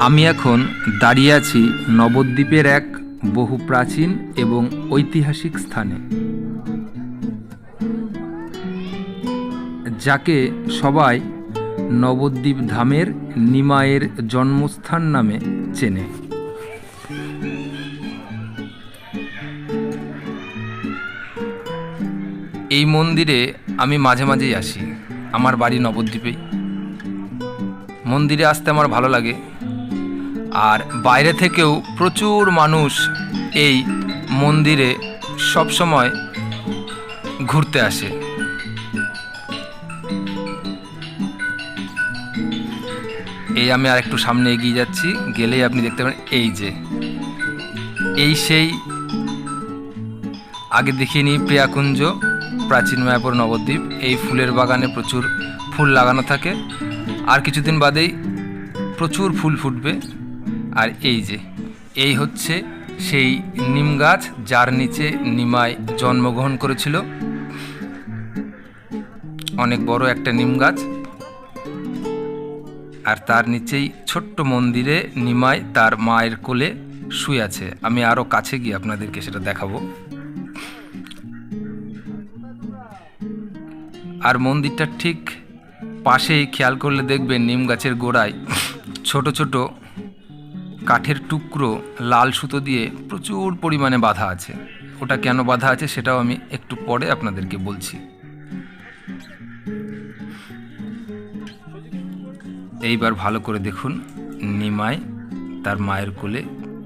আমি এখন দাঁড়িয়ে আছি নবদ্বীপের এক বহু প্রাচীন এবং ঐতিহাসিক স্থানে, যাকে সবাই নবদ্বীপ ধামের নিমাইয়ের জন্মস্থান নামে চেনে। এই মন্দিরে আমি মাঝে মাঝেই আসি। আমার বাড়ি নবদ্বীপেই। মন্দিরে আসতে আমার ভালো লাগে। আর বাইরে থেকেও প্রচুর মানুষ এই মন্দিরে সবসময় ঘুরতে আসে। এই আমি আর একটু সামনে এগিয়ে যাচ্ছি, গেলেই আপনি দেখতে পারেন এই সেই আগে দেখিয়ে নিই প্রিয়াকুঞ্জ, প্রাচীন মায়াপুর নবদ্বীপ। এই ফুলের বাগানে প্রচুর ফুল লাগানো থাকে, আর কিছুদিন বাদেই প্রচুর ফুল ফুটবে। আর এই হচ্ছে সেই নিম গাছ, যার নিচে নিমাই জন্মগ্রহণ করেছিল। অনেক বড় একটা নিম গাছ, আর তার নিচেই ছোট্ট মন্দিরে নিমাই তার মায়ের কোলে শুয়ে আছে। আমি আরও কাছে গিয়ে আপনাদেরকে সেটা দেখাবো। আর মন্দিরটার ঠিক পাশেই খেয়াল করলে দেখবেন নিম গাছের গোড়ায় ছোট ছোট কাঠের টুকরো লাল সুতো দিয়ে প্রচুর পরিমাণে বাঁধা আছে। ওটা কেন বাঁধা আছে সেটাও আমি একটু পরে আপনাদেরকে বলছি। এইবার ভালো করে দেখুন, নিমাই তার মায়ের কোলে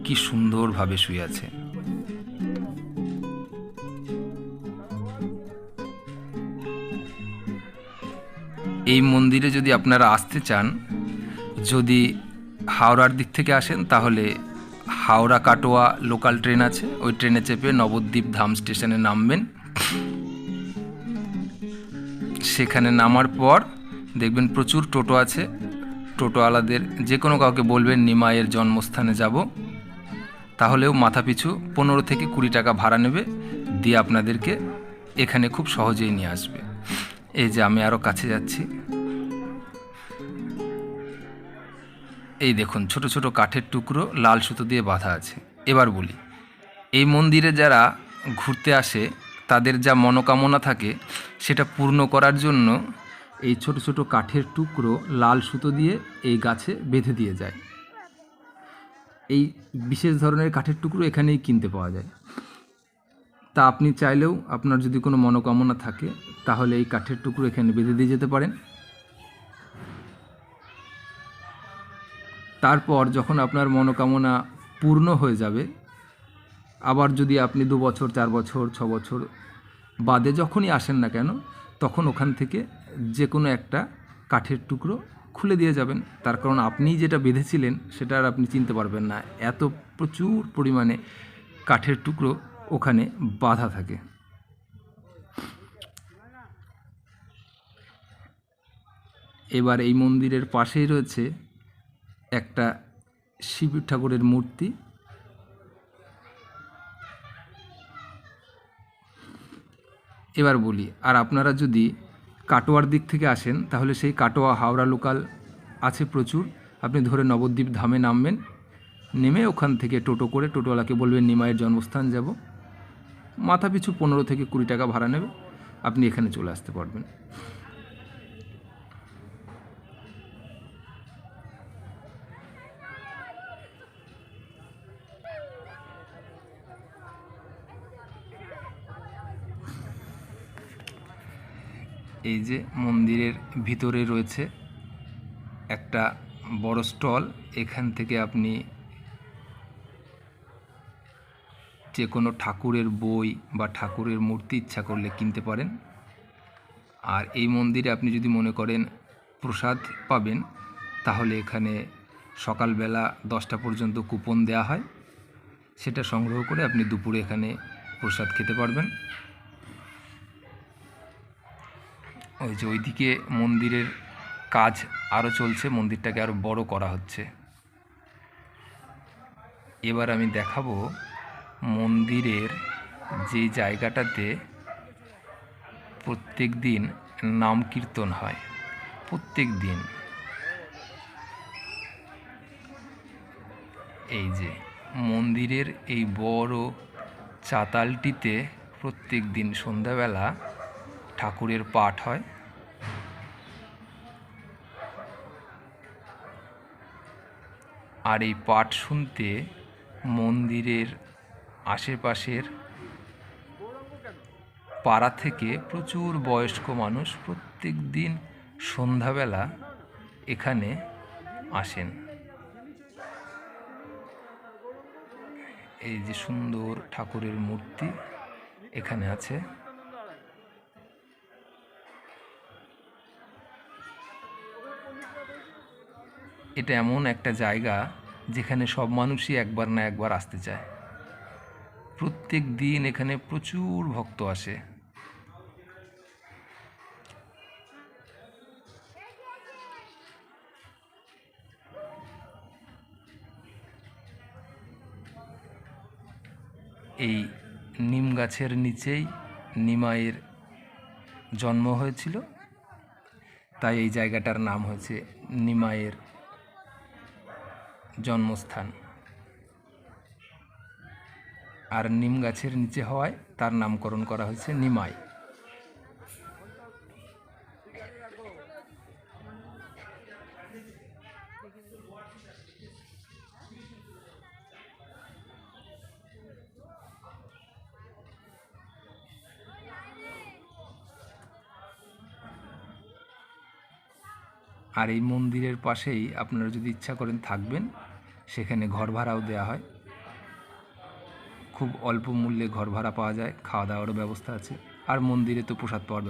কি সুন্দরভাবে শুয়ে আছে। এই মন্দিরে যদি আপনারা আসতে চান, যদি হাওড়ার দিক থেকে আসেন, তাহলে হাওড়া কাটোয়া লোকাল ট্রেন আছে, ওই ট্রেনে চেপে নবদ্বীপ ধাম স্টেশনে নামবেন। সেখানে নামার পর দেখবেন প্রচুর টোটো আছে। টোটোওয়ালাদের যে কোনো কাউকে বলবেন নিমাইয়ের জন্মস্থানে যাব, তাহলেও মাথাপিছু 15 থেকে 20 টাকা ভাড়া নেবে, দিয়ে আপনাদেরকে এখানে খুব সহজেই নিয়ে আসবে। এই যে আমি আরও কাছে যাচ্ছি, এই দেখুন ছোট ছোট কাঠের টুকরো লাল সুতো দিয়ে বাঁধা আছে। এবার বলি, এই মন্দিরে যারা ঘুরতে আসে তাদের যা মনোকামনা থাকে সেটা পূর্ণ করার জন্য এই ছোট ছোট কাঠের টুকরো লাল সুতো দিয়ে এই গাছে বেঁধে দিয়ে যায়। এই বিশেষ ধরনের কাঠের টুকরো এখানেই কিনতে পাওয়া যায়। তা আপনি চাইলেও আপনার যদি কোনো মনোকামনা থাকে, তাহলে এই কাঠের টুকরো এখানে বেঁধে দিয়ে যেতে পারেন। তারপর যখন আপনার মনোকামনা পূর্ণ হয়ে যাবে, আবার যদি আপনি 2 বছর 4 বছর 6 বছর বাদে যখনই আসেন না কেন, তখন ওখান থেকে যে কোনো একটা কাঠের টুকরো খুলে দিয়ে যাবেন। তার কারণ আপনি যেটা বেঁধেছিলেন সেটা আর আপনি চিনতে পারবেন না, এত প্রচুর পরিমাণে কাঠের টুকরো ওখানে বাঁধা থাকে। এবার এই মন্দিরের পাশেই রয়েছে একটা শিব ঠাকুরের মূর্তি। এবার বলি, আর আপনারা যদি কাটোয়ার দিক থেকে আসেন, তাহলে সেই কাটোয়া হাওড়া লোকাল আছে প্রচুর। আপনি ধরে নবদ্বীপ ধামে নামবেন, নেমে ওখান থেকে টোটো করে টোটোওয়ালাকে বলবেন নিমাইয়ের জন্মস্থান যাব, মাথাপিছু 15 থেকে 20 টাকা ভাড়া নেবে, আপনি এখানে চলে আসতে পারবেন। এই যে মন্দিরের ভিতরে রয়েছে একটা বড় স্টল, এখান থেকে আপনি যে কোনো ঠাকুরের বই বা ঠাকুরের মূর্তি ইচ্ছা করলে কিনতে পারেন। আর এই মন্দিরে আপনি যদি মনে করেন প্রসাদ পাবেন, তাহলে এখানে সকালবেলা 10টা পর্যন্ত কুপন দেওয়া হয়, সেটা সংগ্রহ করে আপনি দুপুরে এখানে প্রসাদ খেতে পারবেন। ওই যে ওইদিকে মন্দিরের কাজ আরও চলছে, মন্দিরটাকে আরও বড় করা হচ্ছে। এবার আমি দেখাবো মন্দিরের যে জায়গাটাতে প্রত্যেক দিন নাম কীর্তন হয়। প্রত্যেক দিন এই যে মন্দিরের এই বড় চাতালটিতে প্রত্যেক দিন সন্ধ্যাবেলা ঠাকুরের পাঠ হয়। আর এই পাঠ শুনতে মন্দিরের আশেপাশের পাড়া থেকে প্রচুর বয়স্ক মানুষ প্রত্যেক দিন সন্ধ্যাবেলা এখানে আসেন। এই যে সুন্দর ঠাকুরের মূর্তি এখানে আছে। এটা এমন একটা জায়গা যেখানে সব মানুষই একবার না একবার আসতে চায়। প্রত্যেক দিন এখানে প্রচুর ভক্ত আসে। এই নিম গাছের নিচেই নিমাইয়ের জন্ম হয়েছিল, তাই এই জায়গাটার নাম হয়েছে নিমাইয়ের জন্মস্থান। আর নিম গাছের নিচে হওয়ায় তার নামকরণ করা হয়েছে নিমাই। আর এই মন্দিরের পাশেই আপনারা যদি ইচ্ছা করেন থাকবেন, সেখানে ঘর ভাড়াও দেওয়া হয়। খুব অল্প মূল্যে ঘর ভাড়া পাওয়া যায়, খাওয়া দাওয়ারও ব্যবস্থা আছে। আর মন্দিরে তো প্রসাদ পাওয়ার